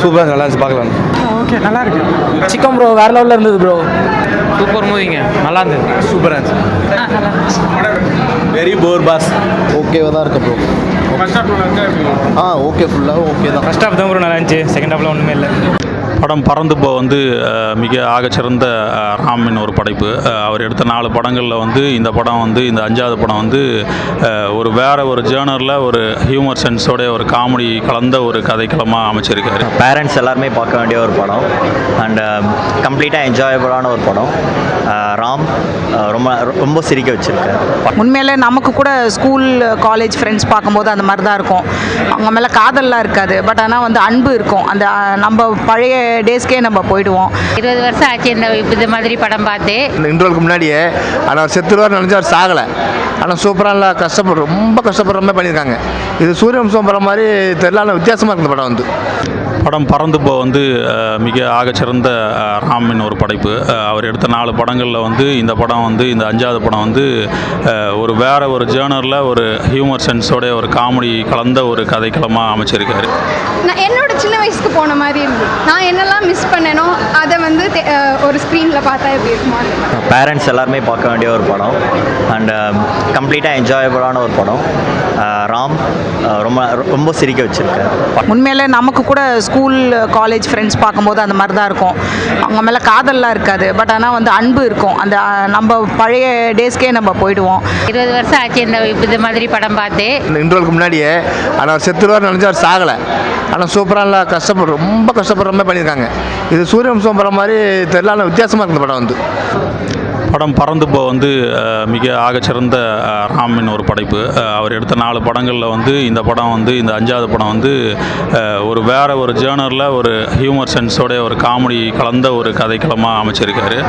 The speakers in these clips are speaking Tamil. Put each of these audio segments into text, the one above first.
சூப்பராக நல்லா இருந்துச்சு பார்க்கலாம். ஓகே நல்லா இருக்கு. சிக்கன் ப்ரோ வேற லெவலில் இருந்தது ப்ரோ. சூப்பர் மூவிங்க, நல்லா இருந்தது. சூப்பராக இருந்துச்சு. வெரி போர் பாஸ். ஓகேவாக தான் இருக்கு ப்ரோ. ஓகே ஃபுல்லாக ஓகே தான். ஃபர்ஸ்ட் ஹாஃப் தான் ப்ரோ நல்லா இருந்துச்சு, செகண்ட் ஹாஃப்ல ஒன்றுமே இல்லை. படம் பறந்து போ வந்து மிக ஆகச்சிறந்த ராமின் ஒரு படைப்பு. அவர் எடுத்த 4 படங்களில் வந்து இந்த படம் வந்து இந்த 5வது படம் வந்து ஒரு வேறு ஒரு ஜேர்னரில் ஒரு ஹியூமர் சென்ஸோடைய ஒரு காமெடி கலந்த ஒரு கதைக்களமாக அமைச்சிருக்காரு. பேரண்ட்ஸ் எல்லாருமே பார்க்க வேண்டிய ஒரு படம் அண்ட் கம்ப்ளீட்டாக என்ஜாயபுளான ஒரு படம். ராம் ரொம்ப ரொம்ப சிரிக்க வச்சுருக்காரு. உண்மையிலே நமக்கு கூட ஸ்கூல் காலேஜ் ஃப்ரெண்ட்ஸ் பார்க்கும்போது அந்த மாதிரி தான் இருக்கும். அவங்க மேலே காதல்லாம் இருக்காது, பட் ஆனால் வந்து அன்பு இருக்கும். அந்த நம்ம பழைய டேஸ்க்கே நம்ம போயிடுவோம். 20 வருஷம் ஆச்சு இந்த மாதிரி படம் பார்த்து. இன்ட்ரோலுக்கு முன்னாடியே ஆனால் அவர் செத்துருவார் நினச்சி அவர் சாகலை. ஆனால் சூப்பராக இல்லை, ரொம்ப கஷ்டப்படுற மாதிரி பண்ணியிருக்காங்க. இது சூரியவம்சம் படம் மாதிரி தெரியல, ஆனால் வித்தியாசமாக இருக்குது படம் வந்து. படம் பறந்து போ வந்து மிக ஆகச்சிறந்த ராமின் ஒரு படைப்பு. அவர் எடுத்த 4 படங்களில் வந்து இந்த படம் வந்து இந்த 5வது படம் வந்து ஒரு வேறு ஒரு ஜேர்னரில் ஒரு ஹியூமர் சென்ஸோடைய ஒரு காமெடி கலந்த ஒரு கதைக்களமாக அமைச்சிருக்காரு. நான் என்னோட சின்ன வயசுக்கு போன மாதிரி இருந்தது. நான் என்னெல்லாம் மிஸ் பண்ணேனோ அதை வந்து ஒரு ஸ்க்ரீனில் பார்த்தா எப்படி இருக்குமோ. பேரண்ட்ஸ் எல்லாருமே பார்க்க வேண்டிய ஒரு படம் அண்ட் கம்ப்ளீட்டாக என்ஜாயபுளான ஒரு படம். ராம் ரொம்ப ரொம்ப சிரிக்க வச்சுருக்காரு. உண்மையிலே நமக்கு கூட ஸ்கூல் காலேஜ் ஃப்ரெண்ட்ஸ் பார்க்கும்போது அந்த மாதிரி தான் இருக்கும். அவங்க மேலே காதல்லாம் இருக்காது, பட் ஆனால் வந்து அன்பு இருக்கும். அந்த நம்ம பழைய டேஸ்க்கே நம்ம போயிடுவோம். 20 வருஷம் ஆச்சு இந்த மாதிரி படம் பார்த்து. இன்ட்ரோலுக்கு முன்னாடியே ஆனால் அவர் செத்துருவார் நினச்சி அவர் சாகலை. ஆனால் சூப்பராக இல்லை, ரொம்ப கஷ்டப்படுற மாதிரி பண்ணியிருக்காங்க. இது சூரியவம்சம் படம் மாதிரி தெரியல, ஆனால் வித்தியாசமாக இருக்குது படம் வந்து. படம் பறந்து போ வந்து மிக ஆகச்சிறந்த ராமின் ஒரு படைப்பு. அவர் எடுத்த 4 படங்களில் வந்து இந்த படம் வந்து இந்த 5வது படம் வந்து ஒரு வேறு ஒரு ஜேர்னரில் ஒரு ஹியூமர் சென்ஸோடைய ஒரு காமெடி கலந்த ஒரு கதைக்களமாக அமைச்சிருக்காரு.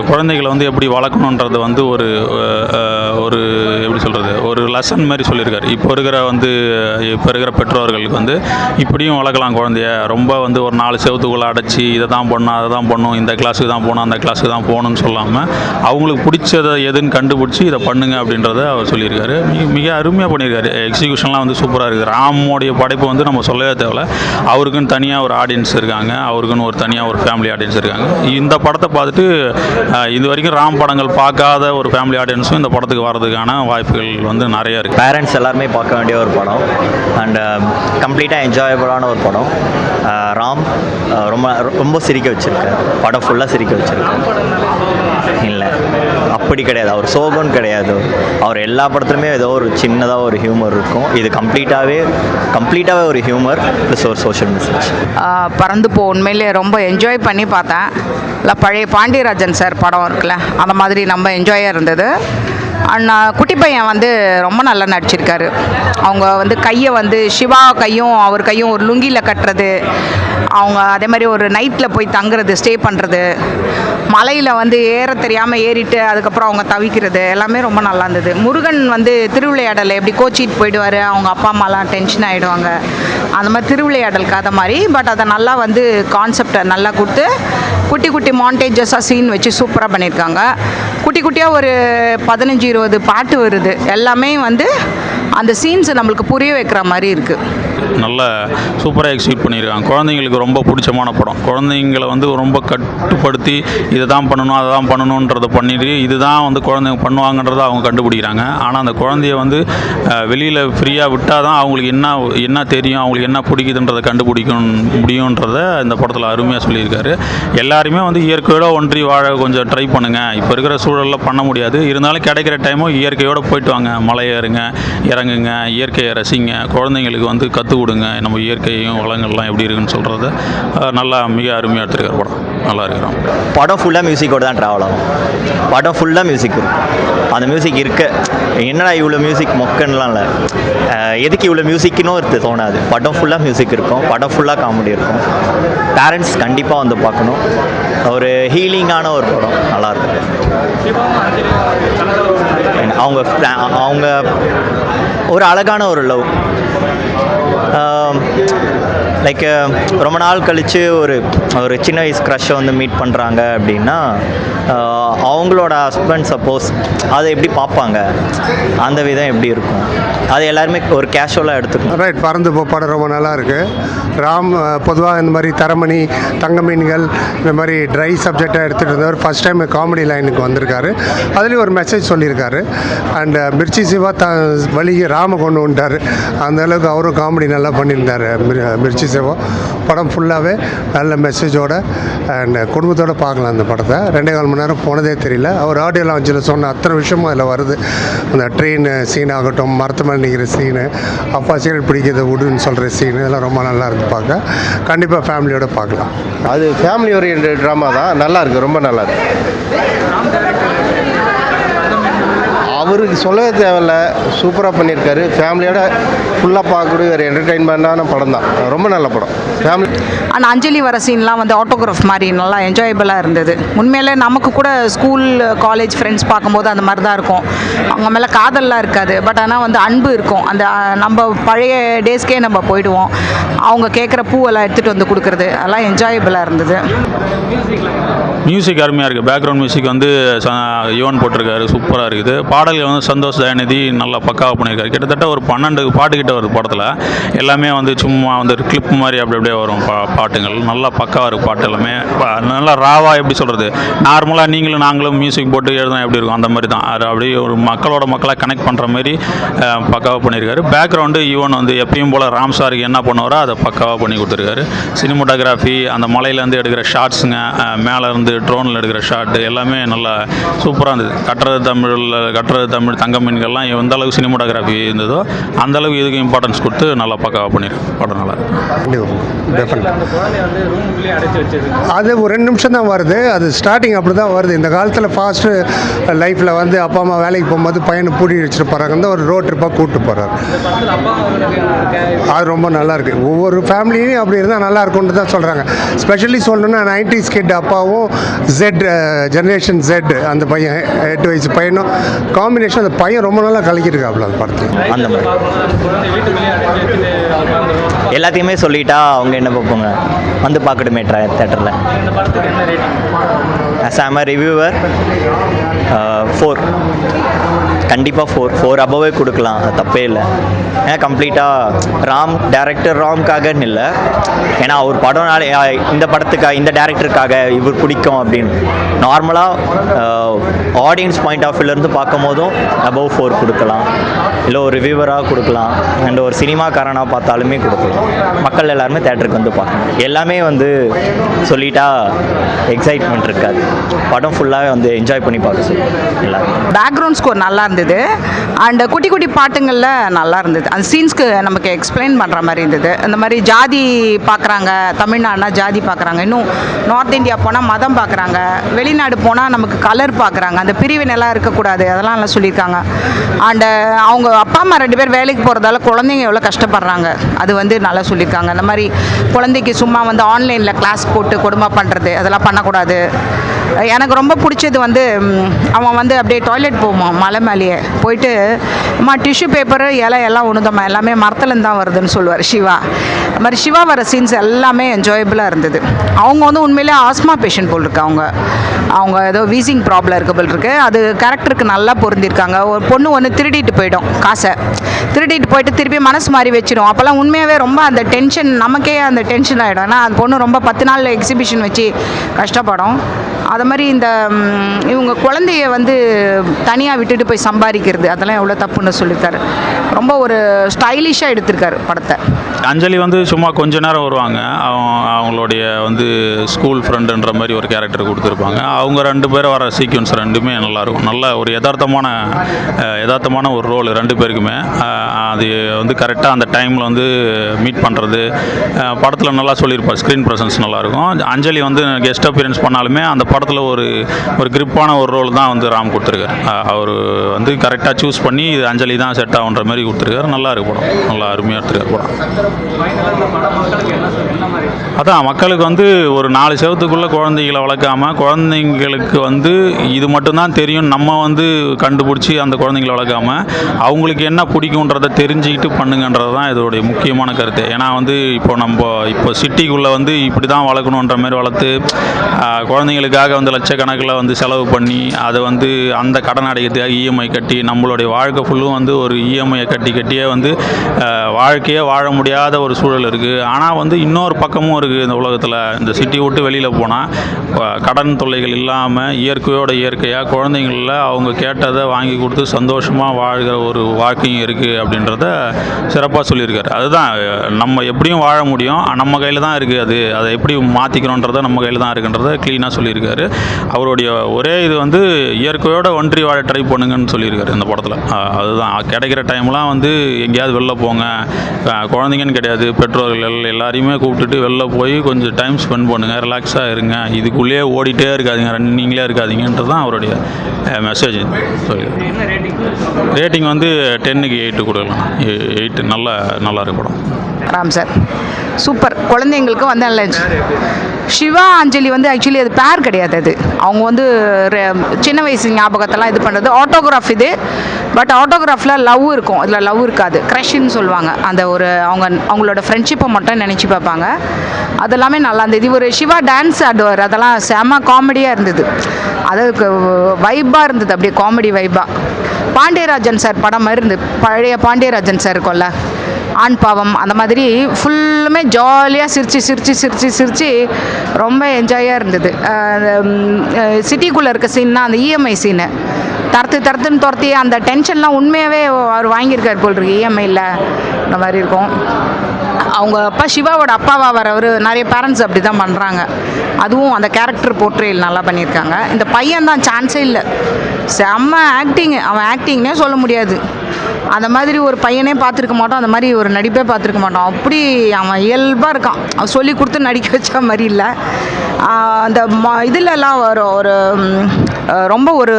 குழந்தைகளை வந்து எப்படி வளர்க்கணுன்றது வந்து ஒரு ஒரு எப்படி சொல்கிறது, ஒரு லெசன் மாதிரி சொல்லியிருக்காரு. இப்போ இருக்கிற பெற்றோர்களுக்கு வந்து இப்படியும் வளர்க்கலாம் குழந்தைய. ரொம்ப வந்து ஒரு 4 செவத்துக்குள்ளே அடைச்சி இதை தான் பண்ணணும் அதை தான் பண்ணணும், இந்த கிளாஸுக்கு தான் போகணும் அந்த கிளாஸுக்கு தான் போகணும்னு சொல்லாமல் அவங்களுக்கு பிடிச்சதை எதுன்னு கண்டுபிடிச்சி இதை பண்ணுங்க அப்படின்றத அவர் சொல்லியிருக்காரு. மிக அருமையாக பண்ணியிருக்காரு. எக்ஸிக்யூஷன்லாம் வந்து சூப்பராக இருக்குது. ராமோடைய படைப்பு வந்து நம்ம சொல்லவே தேவையில்ல. அவருக்குன்னு தனியாக ஒரு ஆடியன்ஸ் இருக்காங்க, அவருக்குன்னு ஒரு தனியாக ஒரு ஃபேமிலி ஆடியன்ஸ் இருக்காங்க. இந்த படத்தை பார்த்துட்டு இது வரைக்கும் ராம் படங்கள் பார்க்காத ஒரு ஃபேமிலி ஆடியன்ஸும் இந்த படத்துக்கு வர்றதுக்கான வாய்ப்புகள் வந்து நிறைய இருக்குது. பேரண்ட்ஸ் எல்லாருமே பார்க்க வேண்டிய ஒரு படம் அண்ட் கம்ப்ளீட்டாக என்ஜாயபுளான ஒரு படம். ராம் ரொம்ப ரொம்ப சிரிக்க வச்சுருக்காரு. படம் ஃபுல்லாக சிரிக்க வச்சுருக்காரு. இல்லை அப்படி கிடையாது, அவர் சோகம்னு கிடையாது. அவர் எல்லா படத்துலையுமே ஏதோ ஒரு சின்னதாக ஒரு ஹியூமர் இருக்கும். இது கம்ப்ளீட்டாகவே ஒரு ஹியூமர் ப்ளஸ் ஒரு சோஷியல் மெசேஜ். பறந்து போ உண்மையிலே ரொம்ப என்ஜாய் பண்ணி பார்த்தேன். இல்லை பழைய பாண்டியராஜன் சார் படம் இருக்குல்ல, அந்த மாதிரி நம்ம என்ஜாயாக இருந்தது. அண்ணா குட்டி பையன் வந்து ரொம்ப நல்லா நடிச்சிருக்காரு. அவங்க வந்து கையை வந்து சிவா கையும் அவர் கையும் ஒரு லுங்கியில் கட்டுறது, அவங்க அதே மாதிரி ஒரு நைட்டில் போய் தங்குறது, ஸ்டே பண்ணுறது, மலையில் வந்து ஏற தெரியாமல் ஏறிட்டு அதுக்கப்புறம் அவங்க தவிக்கிறது எல்லாமே ரொம்ப நல்லா இருந்தது. முருகன் வந்து திருவிளையாடலை எப்படி கோச்சிட்டு போயிடுவார், அவங்க அப்பா அம்மாலாம் டென்ஷன் ஆகிடுவாங்க, அந்த மாதிரி திருவிளையாடல் கதை மாதிரி. பட் அதை நல்லா வந்து கான்செப்டை நல்லா கொடுத்து குட்டி குட்டி மாண்டேஜஸாக சீன் வச்சு சூப்பராக பண்ணியிருக்காங்க. குட்டி குட்டியாக ஒரு 15-20 பாட்டு வருது. எல்லாமே வந்து அந்த சீன்ஸ் நம்மளுக்கு புரிய வைக்கிற மாதிரி இருக்குது. நல்ல சூப்பராக எக்ஸிக்யூட் பண்ணியிருக்காங்க. குழந்தைங்களுக்கு ரொம்ப பிடிச்சமான படம். குழந்தைங்களை வந்து ரொம்ப கட்டுப்படுத்தி இதை தான் பண்ணணும் அதை தான் பண்ணணுன்றதை பண்ணிட்டு இதுதான் வந்து குழந்தைங்க பண்ணுவாங்கன்றதை அவங்க கண்டுபிடிக்கிறாங்க. ஆனால் அந்த குழந்தைய வந்து வெளியில் ஃப்ரீயாக விட்டால் தான் அவங்களுக்கு என்ன தெரியும், அவங்களுக்கு என்ன பிடிக்குதுன்றதை கண்டுபிடிக்க முடியுன்றதை இந்த படத்தில் அருமையாக சொல்லியிருக்காரு. எல்லாருமே வந்து இயற்கையோடு ஒன்றி வாழ கொஞ்சம் ட்ரை பண்ணுங்கள். இப்போ இருக்கிற சூழலில் பண்ண முடியாது, இருந்தாலும் கிடைக்கிற டைமும் இயற்கையோடு போயிட்டு வாங்க, மலை ஏறுங்க, இறங்குங்க, இயற்கையை ரசிங்க, குழந்தைங்களுக்கு வந்து கற்றுக் கொடுங்க நம்ம இயற்கையும் வளங்கள்லாம் எப்படி இருக்குன்னு சொல்கிறத நல்லா மிக அருமையாக எடுத்துருக்கார். படம் நல்லா இருக்கிறோம். படம் ஃபுல்லாக மியூசிக்கோடு தான் ட்ராவல் ஆகும். படம் ஃபுல்லாக மியூசிக் இருக்கும். அந்த மியூசிக் இருக்க என்னடா இவ்வளோ மியூசிக் மொக்கன்லாம் இல்லை, எதுக்கு இவ்வளோ மியூசிக்னு தோணாது. படம் ஃபுல்லாக மியூசிக் இருக்கும், படம் ஃபுல்லாக காமெடி இருக்கும். பேரண்ட்ஸ் கண்டிப்பாக வந்து பார்க்கணும். ஒரு ஹீலிங்கான ஒரு படம், நல்லாயிருக்கும். அவங்க ஒரு அழகான ஒரு லவ், லைக் ரொம்ப நாள் கழித்து ஒரு சின்ன வயசு க்ரஷ்ஷை வந்து மீட் பண்ணுறாங்க அப்படின்னா அவங்களோட ஹஸ்பண்ட் சப்போஸ் அதை எப்படி பார்ப்பாங்க, அந்த விதம் எப்படி இருக்கும், அது எல்லாருமே ஒரு கேஷுவலாக எடுத்துக்கணும். ரைட், பறந்து போ படம் ரொம்ப நல்லா இருக்குது. ராம் பொதுவாக இந்த மாதிரி தரமணி, தங்க மீன்கள் இந்த மாதிரி ட்ரை சப்ஜெக்டாக எடுத்துகிட்டு இருந்தவர் ஃபஸ்ட் டைம் காமெடி லைனுக்கு வந்திருக்காரு. அதுலேயும் ஒரு மெசேஜ் சொல்லியிருக்காரு. அண்ட் மிர்ச்சி சிவா வழிக்கு ராம கொண்டு வந்துட்டார். அந்தளவுக்கு அவரும் காமெடி நல்லா பண்ணியிருந்தார் மிர்ச்சி சிவா. படம் ஃபுல்லாகவே நல்ல மெசேஜோட அண்ட் குடும்பத்தோடு பார்க்கலாம் அந்த படத்தை. 2.25 மணி நேரம் போனதே தெரியல. அவர் ஆடியோ லான்ச்சில் சொன்ன அத்தனை விஷயமும் அதில் வருது. அந்த ட்ரெயின் சீன் ஆகட்டும், மரத்து மேலே நிற்கிற சீனு, அப்பா சீரியல் பிடிக்கிறது விடுன்னு சொல்கிற சீனு, இதெல்லாம் ரொம்ப நல்லா இருக்குது பார்க்க. கண்டிப்பாக ஃபேமிலியோடு பார்க்கலாம். அது ஃபேமிலி ஓரியன்ட் ட்ராமா தான், நல்லா இருக்குது, ரொம்ப நல்லா இருக்குது. அவருக்கு சொல்லவே தேவையில்ல, சூப்பராக பண்ணியிருக்காரு. ஃபேமிலியோட ஃபுல்லாக பார்க்கக்கூடிய ஒரு என்டர்டெயின்மெண்ட்டான படம் தான், ரொம்ப நல்ல படம் ஃபேமிலி. ஆனால் அஞ்சலி வர சீன்லாம் வந்து ஆட்டோகிராஃப் மாதிரி நல்லா என்ஜாயபிளாக இருந்தது. உண்மையிலே நமக்கு கூட ஸ்கூல் காலேஜ் ஃப்ரெண்ட்ஸ் பார்க்கும்போது அந்த மாதிரி தான் இருக்கும். அவங்க மேலே காதல்லாம் இருக்காது, பட் ஆனால் வந்து அன்பு இருக்கும். அந்த நம்ம பழைய டேஸ்க்கே நம்ம போயிடுவோம். அவங்க கேட்குற பூவெல்லாம் எடுத்துகிட்டு வந்து கொடுக்குறது, அதெல்லாம் என்ஜாயபிளாக இருந்தது. மியூசிக் அருமையாக இருக்குது. பேக்ரவுண்ட் மியூசிக் வந்து யுவன் போட்டிருக்காரு, சூப்பராக இருக்குது. பாடல்கள் வந்து சந்தோஷ் தயாநிதி நல்லா பக்காவாக பண்ணியிருக்காரு. கிட்டத்தட்ட ஒரு 12 பாட்டுக்கிட்ட வருது படத்தில். எல்லாமே வந்து சும்மா வந்து ஒரு கிளிப் மாதிரி அப்படி அப்படியே வரும் பாட்டுங்கள். நல்லா பக்காவாக இருக்குது பாட்டு எல்லாமே. நல்லா ராவாக எப்படி சொல்கிறது, நார்மலாக நீங்களும் நாங்களும் மியூசிக் போட்டு எழுதுனா எப்படி இருக்கும் அந்த மாதிரி தான். அது அப்படியே ஒரு மக்களாக கனெக்ட் பண்ணுற மாதிரி பக்காவாக பண்ணியிருக்காரு. பேக்ரவுண்டு யுவன் வந்து எப்பயும் போல் ராம் சாருக்கு என்ன பண்ணுவாரோ அதை பக்காவாக பண்ணி கொடுத்துருக்காரு. சினிமோட்டோகிராஃபி, அந்த மலையிலேருந்து எடுக்கிற ஷார்ட்ஸுங்க, மேலேருந்து ட்ரோனில் எடுக்கிற ஷாட்டு எல்லாமே நல்லா சூப்பராக இருந்தது. கட்டுறது தமிழ் தங்க மீன்கள்லாம் எந்த அளவுக்கு சினிமோட்டோகிராஃபி இருந்ததோ அந்த அளவுக்கு இதுக்கு இம்பார்ட்டன்ஸ் கொடுத்து நல்லா பக்காவாக பண்ணியிருக்கேன். படம் நல்லா அது ஒரு 2 நிமிஷம் தான் வருது. அது ஸ்டார்டிங் அப்படி தான் வருது. இந்த காலத்தில் ஃபாஸ்ட்டு லைஃப்பில் வந்து அப்பா அம்மா வேலைக்கு போகும்போது பையனை பூட்டி வச்சுட்டு போகிறாங்க, வந்து ஒரு ரோட் ட்ரிப்பாக கூப்பிட்டு போகிறார். அது ரொம்ப நல்லா இருக்குது. ஒவ்வொரு ஃபேமிலியும் அப்படி இருந்தால் நல்லா இருக்கும்னு தான் சொல்கிறாங்க. ஸ்பெஷலி சொல்லணும்னா 90s கிட் அப்பாவும் ஜெட் ஜெனரேஷன் ஜெட் அந்த பையன் 8 வயசு பையனும் காம்பினேஷன், அந்த பையன் ரொம்ப நல்லா கலக்கியிருக்காப்புல அந்த படத்தில். அந்த மாதிரி எல்லாத்தையுமே சொல்லிட்டா அவங்க என்ன பார்ப்பாங்க, வந்து பார்க்கட்டுமே தேட்டரில். ஆஸ் ஐ எம் ரிவ்யூவர் 4 கண்டிப்பாக 4 அபவே கொடுக்கலாம், அது தப்பே இல்லை. ஏன்னா கம்ப்ளீட்டாக டேரக்டர் ராம்காகன்னு இல்லை, ஏன்னா அவர் படம் இந்த படத்துக்காக இந்த டேரக்டருக்காக இவர் பிடிக்கும் அப்படின்னு நார்மலாக ஆடியன்ஸ் பாயிண்ட் ஆஃப் வியூலேருந்து பார்க்கும் போதும் அபவ் 4 கொடுக்கலாம், இல்லை ஒரு ரிவ்யூவராக கொடுக்கலாம், அண்ட் ஒரு சினிமாக்காரனாக பார்த்தாலுமே கொடுக்கலாம். மக்கள் எல்லாருமே தேட்டருக்கு வந்து பார்க்கணும். எல்லாமே வந்து சொல்லிட்டா எக்ஸைட்மெண்ட் இருக்காது. படம் ஃபுல்லாகவே வந்து என்ஜாய் பண்ணி பார்க்க சொல்லுவோம் எல்லாரும். பேக்ரவுண்ட் ஸ்கோர் நல்லா இருந்தது. அண்ட் குட்டி குட்டி பாட்டுங்களில் நல்லா இருந்தது. அந்த சீன்ஸ்க்கு நமக்கு எக்ஸ்பிளைன் பண்ணுற மாதிரி இருந்தது. இந்த மாதிரி ஜாதி பார்க்குறாங்க, தமிழ்நாடுனா ஜாதி பார்க்குறாங்க, இன்னும் நார்த் இந்தியா போனால் மதம் பார்க்குறாங்க, வெளிநாடு போனால் நமக்கு கலர் பார்க்குறாங்க, அந்த பிரிவினெல்லாம் இருக்கக்கூடாது, அதெல்லாம் நல்லா சொல்லியிருக்காங்க. அண்டு அவங்க அப்பா அம்மா 2 பேர் வேலைக்கு போகிறதால குழந்தைங்க எவ்வளோ கஷ்டப்படுறாங்க அது வந்து நல்லா சொல்லியிருக்காங்க. அந்த மாதிரி குழந்தைக்கு சும்மா வந்து ஆன்லைனில் கிளாஸ் போட்டு கொடுமை பண்ணுறது அதெல்லாம் பண்ணக்கூடாது. எனக்கு ரொம்ப பிடிச்சது வந்து அவன் வந்து அப்படியே டாய்லெட் போவான், மலை மேலேயே போயிட்டு அம்மா டிஷ்யூ பேப்பரு இலை எல்லாம் ஒன்றுதம்மா, எல்லாமே மரத்துலேருந்து தான் வருதுன்னு சொல்லுவார் சிவா. அது மாதிரி சிவா வர சீன்ஸ் எல்லாமே என்ஜாயபிளாக இருந்தது. அவங்க வந்து உண்மையிலே ஆஸ்மா பேஷண்ட் போல் இருக்கு. அவங்க ஏதோ வீசிங் ப்ராப்ளம் இருக்க போல் இருக்கு. அது கேரக்டருக்கு நல்லா பொருந்திருக்காங்க. ஒரு பொண்ணு ஒன்று திருடிட்டு போயிடும், காசை திருடிட்டு போயிட்டு திருப்பி மனசு மாறி வச்சிடும். அப்போல்லாம் உண்மையாகவே ரொம்ப அந்த டென்ஷன், நமக்கே அந்த டென்ஷன் ஆகிடும். ஏன்னா அந்த பொண்ணு ரொம்ப 10 நாள் எக்ஸிபிஷன் வச்சு கஷ்டப்படும். அது மாதிரி இந்த இவங்க குழந்தைய வந்து தனியாக விட்டுட்டு போய் சம்பாதிக்கிறது அதெல்லாம் எவ்வளோ தப்புன்னு சொல்லியிருக்காரு. ரொம்ப ஒரு ஸ்டைலிஷாக எடுத்திருக்காரு படத்தை. அஞ்சலி வந்து சும்மா கொஞ்ச நேரம் வருவாங்க. அவங்களுடைய வந்து ஸ்கூல் ஃப்ரெண்டுன்ற மாதிரி ஒரு கேரக்டர் கொடுத்துருப்பாங்க. அவங்க 2 பேரும் வர சீக்வன்ஸ் 2மே நல்லாயிருக்கும். நல்ல ஒரு யதார்த்தமான ஒரு ரோல் 2 பேருக்குமே. அது வந்து கரெக்டாக அந்த டைமில் வந்து மீட் பண்ணுறது படத்தில் நல்லா சொல்லியிருப்பார். ஸ்க்ரீன் ப்ரெசன்ஸ் நல்லாயிருக்கும். அஞ்சலி வந்து கெஸ்ட் அப்பியரன்ஸ் பண்ணாலுமே அந்த படத்தில் ஒரு கிரிப்பான ஒரு ரோல் தான் வந்து ராம் கொடுத்துருக்காரு. அவர் வந்து கரெக்டாக சூஸ் பண்ணி இது அஞ்சலி தான் செட் ஆகுன்ற மாதிரி கொடுத்துருக்காரு. நல்லா இருக்கு படம், நல்லா அருமையாக எடுத்துருக்காரு படம். அதான் மக்களுக்கு வந்து ஒரு 4 செவத்துக்குள்ளே குழந்தைகளை வளர்க்காமல் குழந்தைங்களுக்கு வந்து இது மட்டும்தான் தெரியும் நம்ம வந்து கண்டுபிடிச்சி அந்த குழந்தைங்களை வளர்க்காமல் அவங்களுக்கு என்ன பிடிக்குன்றதை தெரிஞ்சுக்கிட்டு பண்ணுங்கன்றது தான் இதோடைய முக்கியமான கருத்து. ஏன்னா வந்து இப்போ சிட்டிக்குள்ளே வந்து இப்படி தான் வளர்க்கணுன்ற மாதிரி வளர்த்து குழந்தைங்களுக்காக வந்து லட்சக்கணக்கில் வந்து செலவு பண்ணி அதை வந்து அந்த கடன் அடைக்கிறதுக்காக இஎம்ஐ கட்டி நம்மளுடைய வாழ்க்கை ஃபுல்லும் வந்து ஒரு இஎம்ஐயை கட்டியே வந்து வாழ்க்கையே வாழ முடியாத ஒரு சூழல் இருக்குது. ஆனால் வந்து இன்னொரு பக்கமும் இருக்குது இந்த உலகத்தில். இந்த சிட்டி விட்டு வெளியில் போனால் கடன் தொல்லைகள் இல்லாமல் இயற்கையாக குழந்தைங்களில் அவங்க கேட்டதை வாங்கி கொடுத்து சந்தோஷமாக வாழ்கிற ஒரு வாழ்க்கையும் இருக்குது அப்படின்றத சிறப்பாக சொல்லியிருக்காரு. அதுதான் நம்ம எப்படியும் வாழ முடியும், நம்ம கையில் தான் இருக்குது. அதை எப்படி மாற்றிக்கணுன்றதை நம்ம கையில் தான் இருக்குன்றதை க்ளீனாக சொல்லியிருக்காரு. அவருடைய ஒரே இது வந்து இயற்கையோடு ஒன்றி வாழ ட்ரை பண்ணுங்கன்னு சொல்லியிருக்காரு இந்த படத்தில். அதுதான் கிடைக்கிற டைம்லாம் வந்து எங்கேயாவது வெளில போங்க, குழந்தைங்கன்னு கிடையாது, பெற்றோர்கள் எல்லாரையுமே கூப்பிட்டுட்டு வெளில போய் கொஞ்சம் டைம் ஸ்பெண்ட் பண்ணுங்கள், ரிலாக்ஸாக இருங்க, இதுக்குள்ளேயே ஓடிட்டே இருக்காதிங்க, ரன்னிங்லேயே இருக்காதிங்கன்றது தான் அவருடைய மெசேஜ். ரேட்டிங் வந்து 10க்கு 8 கொடுக்கலாம். 8 நல்லா இருக்கு படம். Ram sir super. குழந்தைங்களுக்கு வந்து நல்ல சிவா அஞ்சலி வந்து ஆக்சுவலி அது பேர் கிடையாது. அது அவங்க வந்து சின்ன வயசு ஞாபகத்தெல்லாம் இது பண்ணுறது ஆட்டோகிராஃப் இது. பட் ஆட்டோகிராஃபில் லவ் இருக்கும், அதில் லவ் இருக்காது, க்ரஷ்ன்னு சொல்லுவாங்க. அந்த ஒரு அவங்களோட ஃப்ரெண்ட்ஷிப்பை மட்டும் நினச்சி பார்ப்பாங்க. அதெல்லாமே நல்லா இருந்தது. இது ஒரு சிவா டான்ஸ் ஆடுவார், அதெல்லாம் செம காமெடியாக இருந்தது. அதுக்கு வைப்பாக இருந்தது, அப்படியே காமெடி வைப்பாக. பாண்டியராஜன் சார் படம் மாதிரி இருந்தது. பழைய பாண்டியராஜன் சார் இருக்கும்ல, ஆண் பாவம், அந்த மாதிரி ஃபுல்லுமே ஜாலியாக சிரித்து ரொம்ப என்ஜாயாக இருந்தது. சிட்டிக்குள்ளே இருக்க சீன்னா அந்த இஎம்ஐ சீனு தரத்துன்னு துரத்தி அந்த டென்ஷன்லாம் உண்மையாகவே அவர் வாங்கியிருக்கார் போல் இருக்கு. இஎம்ஐயில் இந்த மாதிரி இருக்கும். அவங்க அப்பா சிவாவோட அப்பாவா வரவர் நிறைய பேரண்ட்ஸ் அப்படி தான் பண்ணுறாங்க. அதுவும் அந்த கேரக்டர் போர்ட்ரேல் நல்லா பண்ணியிருக்காங்க. இந்த பையன் தான் சான்ஸே இல்லை, செம்ம ஆக்டிங்கு. அவன் ஆக்டிங்னே சொல்ல முடியாது. அந்த மாதிரி ஒரு பையனே பார்த்துருக்க மாட்டோம், அந்த மாதிரி ஒரு நடிப்பே பார்த்துருக்க மாட்டோம். அப்படி அவன் இயல்பாக இருக்கான். அவன் சொல்லி கொடுத்து நடிக்க வச்ச மாதிரி இல்லை. அந்த இதிலெல்லாம் ஒரு ரொம்ப ஒரு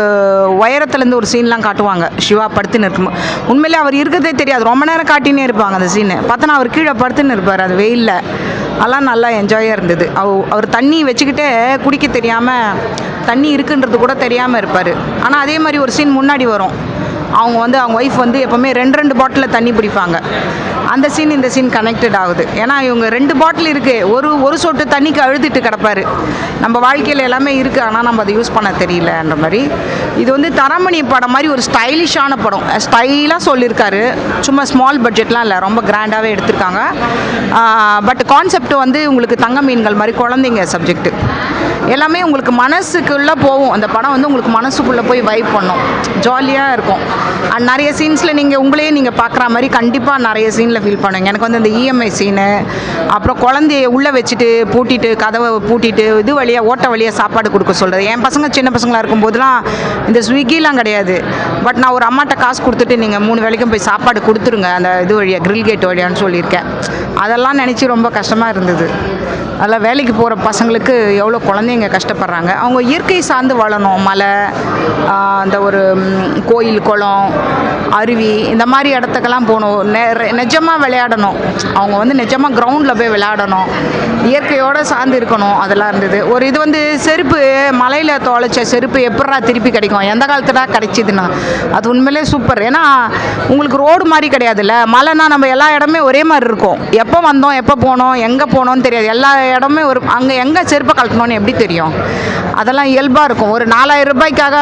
உயரத்துலேருந்து ஒரு சீன்லாம் காட்டுவாங்க. சிவா படுத்துன்னு இருக்கும், உண்மையிலே அவர் இருக்கிறதே தெரியாது, ரொம்ப நேரம் காட்டினே இருப்பாங்க அந்த சீனு. பார்த்தோன்னா அவர் கீழே படுத்துன்னு இருப்பார் அது வெயிலில். அதெல்லாம் நல்லா என்ஜாயாக இருந்தது. அவர் தண்ணி வச்சுக்கிட்டே குடிக்க தெரியாமல், தண்ணி இருக்குன்றது கூட தெரியாமல் இருப்பார். ஆனால் அதே மாதிரி ஒரு சீன் முன்னாடி வரும், அவங்க ஒய்ஃப் வந்து எப்போவுமே 2 பாட்டிலில் தண்ணி பிடிப்பாங்க. அந்த சீன் இந்த சீன் கனெக்டட் ஆகுது. ஏன்னா இவங்க 2 பாட்டில் இருக்குது, ஒரு சொட்டு தண்ணிக்கு அழுதுட்டு கிடப்பார். நம்ம வாழ்க்கையில் எல்லாமே இருக்குது, ஆனால் நம்ம அதை யூஸ் பண்ண தெரியலன்ற மாதிரி. இது வந்து தரமணி படம் மாதிரி ஒரு ஸ்டைலிஷான படம், ஸ்டைலாக சொல்லியிருக்காரு. சும்மா ஸ்மால் பட்ஜெட்லாம் இல்லை, ரொம்ப கிராண்டாகவே எடுத்திருக்காங்க. பட் கான்செப்ட் வந்து உங்களுக்கு தங்க மீன்கள் மாதிரி குழந்தைங்க சப்ஜெக்ட்டு எல்லாமே உங்களுக்கு மனசுக்குள்ளே போகும். அந்த படம் வந்து உங்களுக்கு மனசுக்குள்ளே போய் வைப் பண்ணும், ஜாலியாக இருக்கும். அண்ட் நிறைய சீன்ஸில் நீங்கள் பார்க்குற மாதிரி கண்டிப்பாக நிறைய சீனில் ஃபீல் பண்ணுங்க. எனக்கு வந்து இந்த இஎம்ஐ சீனு, அப்புறம் குழந்தைய உள்ளே வச்சுட்டு பூட்டிட்டு கதவை பூட்டிட்டு இது வழியாக ஓட்ட வழியாக சாப்பாடு கொடுக்க சொல்கிறது. என் பசங்க சின்ன பசங்களாக இருக்கும்போதெல்லாம் இந்த ஸ்விக்கிலாம் கிடையாது. பட் நான் ஒரு அம்மாட்ட காசு கொடுத்துட்டு நீங்கள் 3 வேளைக்கும் போய் சாப்பாடு கொடுத்துருங்க அந்த இது வழியாக, கிரில் கேட் வழியான்னு சொல்லியிருக்கேன். அதெல்லாம் நினச்சி ரொம்ப கஷ்டமாக இருந்தது. அதில் வேலைக்கு போகிற பசங்களுக்கு எவ்வளோ குழந்தைங்க கஷ்டப்படுறாங்க. அவங்க இயற்கை சார்ந்து வாழணும். மலை, அந்த ஒரு கோயில், குளம், அருவி, இந்த மாதிரி இடத்துக்கெல்லாம் போகணும். நிஜமாக விளையாடணும். அவங்க வந்து நிஜமாக கிரவுண்டில் போய் விளையாடணும், இயற்கையோடு சார்ந்து இருக்கணும். அதெல்லாம் இருந்தது. ஒரு இது வந்து செருப்பு மலையில் தொலைச்ச செருப்பு எப்படா திருப்பி கிடைக்கும், எந்த காலத்துல கிடைச்சிதுன்னா அது உண்மையிலே சூப்பர். ஏன்னா உங்களுக்கு ரோடு மாதிரி கிடையாதுல்ல. மலைனா நம்ம எல்லா இடமே ஒரே மாதிரி இருக்கும். எப்போ வந்தோம், எப்போ போனோம், எங்கே போனோன்னு தெரியாது. எல்லா இடமே ஒரு அங்கே எங்கே செருப்பை கழட்டணும்னு எப்படி தெரியும்? அதெல்லாம் இயல்பாக இருக்கும். ஒரு 4000 ரூபாய்க்காக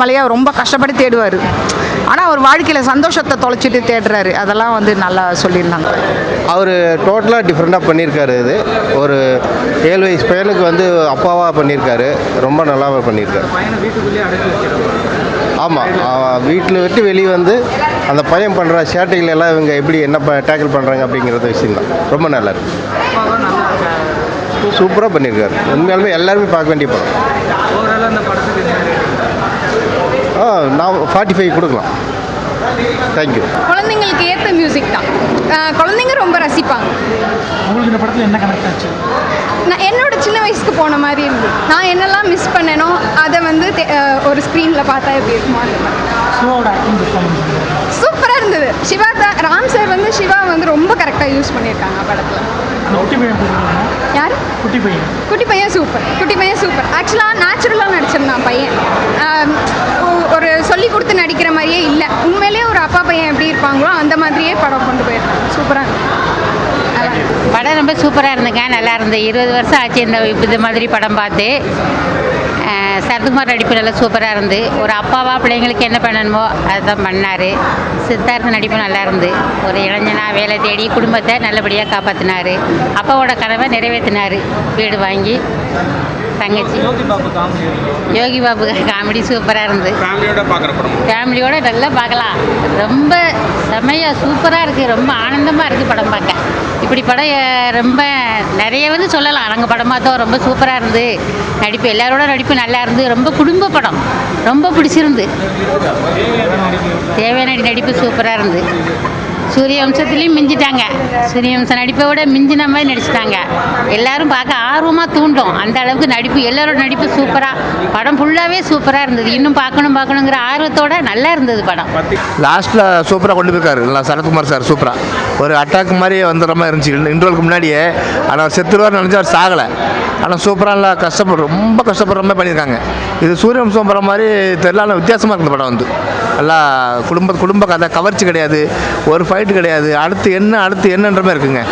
மலையாக ரொம்ப கஷ்டப்பட்டு தேடுவார். ஆனால் அவர் வாழ்க்கையில் சந்தோஷத்தை தொலைச்சிட்டு தேடுறாரு. அதெல்லாம் வந்து நல்லா சொல்லியிருந்தாங்க. அவர் டோட்டலாக டிஃப்ரெண்ட்டாக பண்ணியிருக்காரு. இது ஒரு 7 வயசு பையனுக்கு வந்து அப்பாவாக பண்ணியிருக்காரு. ரொம்ப நல்லாவே பண்ணியிருக்காரு. ஆமாம், வீட்டில் விட்டு வெளியே வந்து அந்த பையன் பண்ணுற சேட்டைகள் எல்லாம் இவங்க எப்படி என்ன டேக்கிள் பண்ணுறாங்க அப்படிங்கிறது விஷயம்தான். ரொம்ப நல்லா இருக்கு, சூப்பராக பண்ணியிருக்காரு. உண்மையாலுமே எல்லாருமே பார்க்க வேண்டிய படம். நான் 45 கொடுக்கலாம். தேங்க்யூ. குழந்தைங்களுக்கு ஏற்ற மியூசிக் தான், குழந்தைங்க ரொம்ப ரசிப்பாங்க. உங்களுக்கு இந்த படத்தில் என்ன கனெக்ட் ஆச்சு? நான் என்னோட சின்ன வயசுக்கு போன மாதிரி இருந்தது. நான் என்னெல்லாம் மிஸ் பண்ணேனோ அதை வந்து ஒரு ஸ்க்ரீனில் பார்த்தா எப்படி இருக்குமோ அந்த மாதிரி. ஷோவோட ஆக்டிங் சூப்பராக இருந்தது. சிவா தான், ராம் சார் வந்து சிவா வந்து ரொம்ப கரெக்டாக யூஸ் பண்ணியிருக்காங்க படத்தில். அந்த குட்டி பையன் போட்டுருக்காங்க. யார்? குட்டி பையன். குட்டி பையன் சூப்பர். குட்டி பையன் சூப்பர். ஆக்சுவலாக நேச்சுரலாக நடிச்சிருந்தான் பையன். ஒரு சொல்லி கொடுத்து நடிக்கிற மாதிரியே இல்லை. உண்மையிலேயே ஒரு அப்பா பையன் எப்படி இருப்பாங்களோ அந்த மாதிரியே படம் கொண்டு போயிருக்காங்க. சூப்பராக இருந்துச்சு. படம் ரொம்ப சூப்பராக இருந்துங்க, நல்லா இருந்து. 20 வருஷம் ஆச்சு இந்த மாதிரி படம் பார்த்து. சரத்குமார் நடிப்பு நல்லா சூப்பராக இருந்து. ஒரு அப்பாவா பிள்ளைங்களுக்கு என்ன பண்ணணுமோ அதுதான் பண்ணார். சித்தார்த்த நடிப்பு நல்லா இருந்து. ஒரு இளைஞனா வேலை தேடி குடும்பத்தை நல்லபடியாக காப்பாற்றினார். அப்பாவோட கனவை நிறைவேற்றினார். வீடு வாங்கி தங்கச்சி. யோகி பாபு காமெடி சூப்பராக இருந்து. ஃபேமிலியோட நல்லா பார்க்கலாம். ரொம்ப செம்மையாக சூப்பராக இருக்குது. ரொம்ப ஆனந்தமாக இருக்குது படம் பார்க்க. இப்படி படம் ரொம்ப நிறைய வந்து சொல்லலாம். நாங்கள் படம் பார்த்தோம், ரொம்ப சூப்பராக இருந்து. நடிப்பு எல்லாரோட நடிப்பு நல்லா இருந்து. ரொம்ப குடும்ப படம், ரொம்ப பிடிச்சிருந்து. தேவையான நடிப்பு சூப்பராக இருந்து. சூரியவம்சத்துலேயும் மிஞ்சிட்டாங்க. சூரியவம்சம் நடிப்பை விட மிஞ்சின மாதிரி நடிச்சிட்டாங்க. எல்லாரும் பார்க்க ஆர்வமாக தூண்டும் அந்த அளவுக்கு நடிப்பு. எல்லாரோட நடிப்பு சூப்பராக, படம் ஃபுல்லாகவே சூப்பராக இருந்தது. இன்னும் பார்க்கணுங்கிற ஆர்வத்தோட நல்லா இருந்தது படம். லாஸ்ட்டில் சூப்பராக கொண்டு போயிருக்காரு. நல்லா சரத்குமார் சார் சூப்பராக ஒரு அட்டாக் மாதிரி வந்துடுற மாதிரி இருந்துச்சு இன்ட்ரோலுக்கு முன்னாடியே. ஆனால் செத்துருவார் நினச்சா அவர் சாகலை. ஆனால் சூப்பராக நல்லா ரொம்ப கஷ்டப்படுற மாதிரி பண்ணியிருக்காங்க. இது சூரியவம்சம் படம் மாதிரி தெரியல, வித்தியாசமாக இருக்குது படம் வந்து. நல்லா குடும்ப கதை, கவர்ச்சி கிடையாது, ஒரு ஃபைட்டு கிடையாது. அடுத்து என்னன்ற மாதிரி இருக்குங்க.